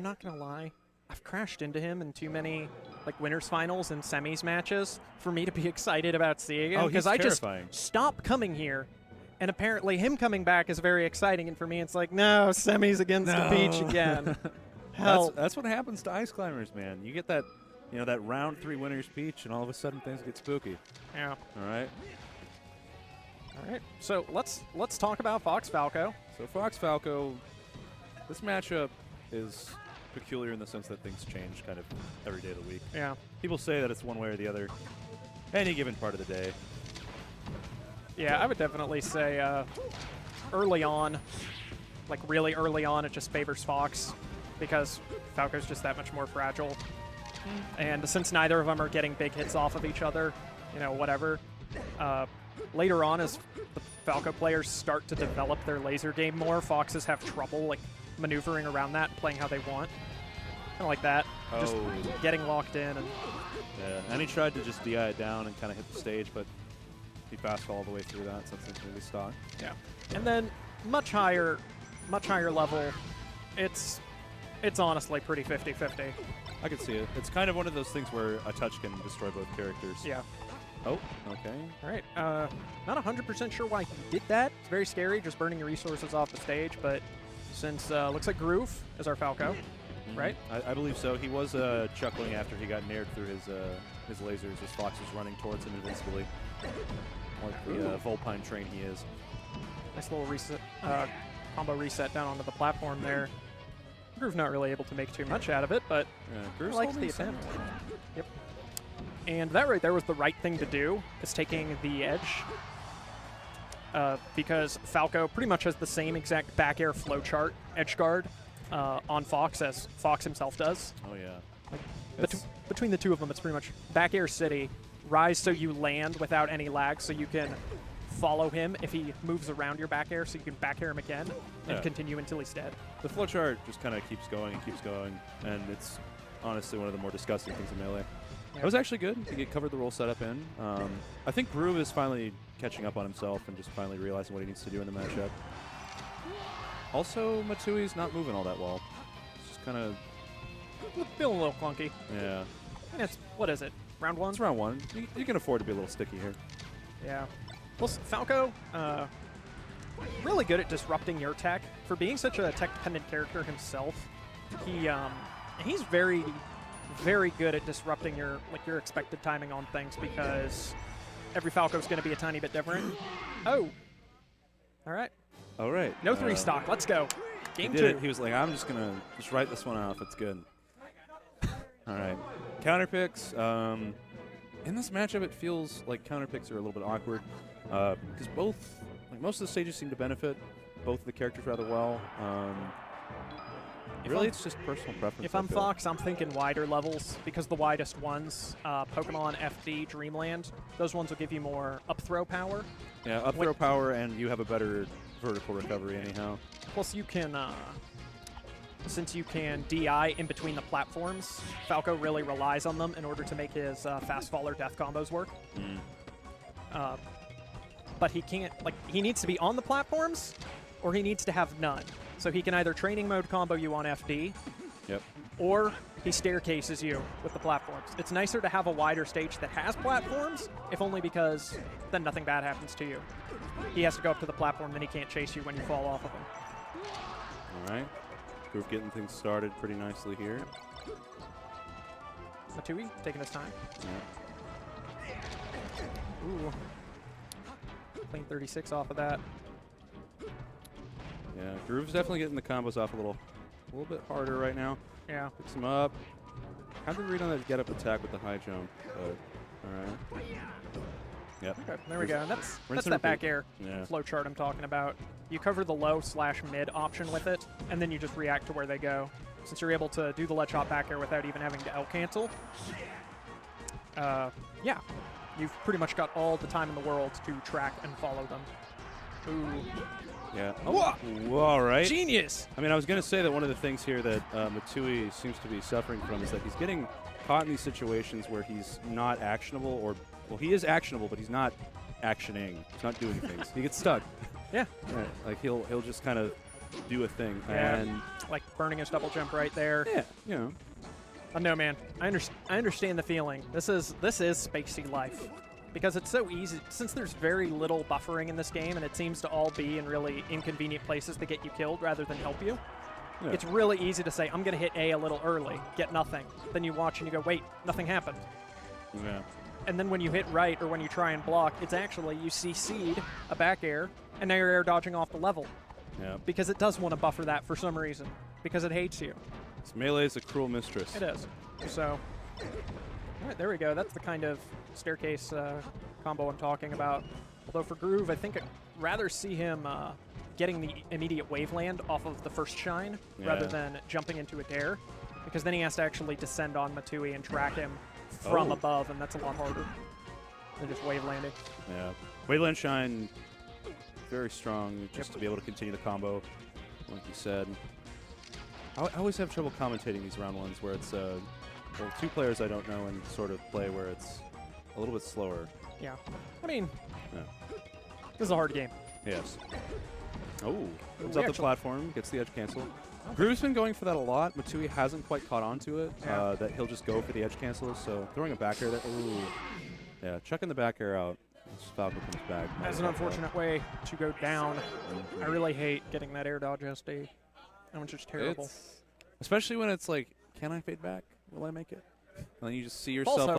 not going to lie. I've crashed into him in too many like winners finals and semis matches for me to be excited about seeing him. Oh, he's terrifying. Just stop coming here. And apparently him coming back is very exciting. And for me, it's like, no, semis against the beach again. Help. That's what happens to ice climbers, man. You get that, that round 3 winners peach, and all of a sudden things get spooky. Yeah. All right. All right. So let's talk about Fox Falco. So Fox Falco, this matchup is peculiar in the sense that things change kind of every day of the week. Yeah. People say that it's one way or the other any given part of the day. Yeah, I would definitely say early on, like really early on, it just favors Fox because Falco's just that much more fragile. And since neither of them are getting big hits off of each other, whatever, later on as the Falco players start to develop their laser game more, Foxes have trouble like maneuvering around that and playing how they want. Kind of like that. Oh. Just getting locked in. And he tried to just DI it down and kind of hit the stage, but he fast all the way through that, so it's really stock. Yeah. And then much higher level, it's honestly pretty 50-50. I can see it. It's kind of one of those things where a touch can destroy both characters. Yeah. Oh, okay. All right. Not 100% sure why he did that. It's very scary, just burning your resources off the stage, but since looks like Groove is our Falco, right? I believe so. He was chuckling after he got nared through his lasers as Fox was running towards him invincibly. Like the Volpine train he is. Nice little reset, combo reset down onto the platform there. Groove not really able to make too much out of it, but yeah, I liked the attempt. Yep. And that right there was the right thing to do, is taking the edge. Because Falco pretty much has the same exact back air flowchart edge guard on Fox as Fox himself does. Oh, yeah. Like, between the two of them, it's pretty much back air city, rise so you land without any lag, so you can follow him if he moves around your back air, so you can back air him again and continue until he's dead. The flowchart just kind of keeps going, and it's honestly one of the more disgusting things in Melee. Yeah. It was actually good to get covered the roll setup in. I think Groove is finally catching up on himself and just finally realizing what he needs to do in the matchup. Also, Mahh2e's not moving all that well. It's just kind of feeling a little clunky. Yeah. And it's, what is it, round 1? It's round 1. You can afford to be a little sticky here. Yeah. Well, Falco, really good at disrupting your tech. For being such a tech-dependent character himself, he's very, very good at disrupting your expected timing on things because every Falco's going to be a tiny bit different. Oh. All right. All right. No 3 stock. Let's go. Game 2. He was like, I'm just going to just write this one off. It's good. All right. Counter picks. In this matchup, it feels like counter picks are a little bit awkward because most of the stages seem to benefit both of the characters rather well. Really, it's just personal preference. If I'm Fox, I'm thinking wider levels because the widest ones, Pokemon, FD, Dreamland, those ones will give you more up throw power. Yeah, up throw power, and you have a better vertical recovery anyhow. Plus, you can, since you can DI in between the platforms, Falco really relies on them in order to make his fast fall or death combos work. But he can't, he needs to be on the platforms or he needs to have none. So he can either training mode combo you on FD, or he staircases you with the platforms. It's nicer to have a wider stage that has platforms, if only because then nothing bad happens to you. He has to go up to the platform, then he can't chase you when you fall off of him. All right. Groove getting things started pretty nicely here. Mahh2e taking his time. Yeah. Ooh. Clean 36 off of that. Yeah, Groove's definitely getting the combos off a little bit harder right now. Yeah. Picks him up. Have to read on that get-up attack with the high jump. But, all right. Yep. Okay, there we go. That's that back air flow chart I'm talking about. You cover the low/mid option with it, and then you just react to where they go. Since you're able to do the ledge hop back air without even having to L cancel, yeah, you've pretty much got all the time in the world to track and follow them. Ooh. Yeah. Oh, all right. Genius! I mean, I was going to say that one of the things here that Mahh2e seems to be suffering from is that he's getting caught in these situations where he's not actionable, or, well, he is actionable, but he's not actioning. He's not doing things. He gets stuck. Yeah. Right. Like, he'll just kind of do a thing. Yeah, And like burning his double jump right there. yeah, you know. No, man. I understand the feeling. This is spacey life. Because it's so easy, since there's very little buffering in this game, and it seems to all be in really inconvenient places to get you killed rather than help you, Yeah. it's really easy to say, I'm going to hit A a little early, get nothing. Then you watch and you go, wait, nothing happened. Yeah. And then when you hit right or when you try and block, it's actually you CC'd a back air, and now you're air dodging off the level. Yeah. Because it does want to buffer that for some reason. Because it hates you. This melee is a cruel mistress. It is. So, all right, there we go. That's the kind of staircase combo I'm talking about. Although for Groove, I think I'd rather see him getting the immediate waveland off of the first shine rather than jumping into a dare. Because then he has to actually descend on Mahh2e and track him from above, and that's a lot harder than just wave landing. Yeah. Waveland Shine, very strong just to be able to continue the combo, like you said. I always have trouble commentating these round ones where it's well, two players I don't know and sort of play where it's a little bit slower. Yeah. I mean, Yeah. this is a hard game. Yes. Oh, comes we out the actually- platform, gets the edge cancel. Groove's been going for that a lot. Mahh2e hasn't quite caught on to it, Yeah. that he'll just go for the edge cancel. So throwing a back air there. Ooh. Yeah, chucking the back air out. As Falco comes back. That's an unfortunate way to go down. I really hate getting that air dodge SD. That one's just terrible. Especially when it's like, can I fade back? Will I make it? And then you just see yourself Also,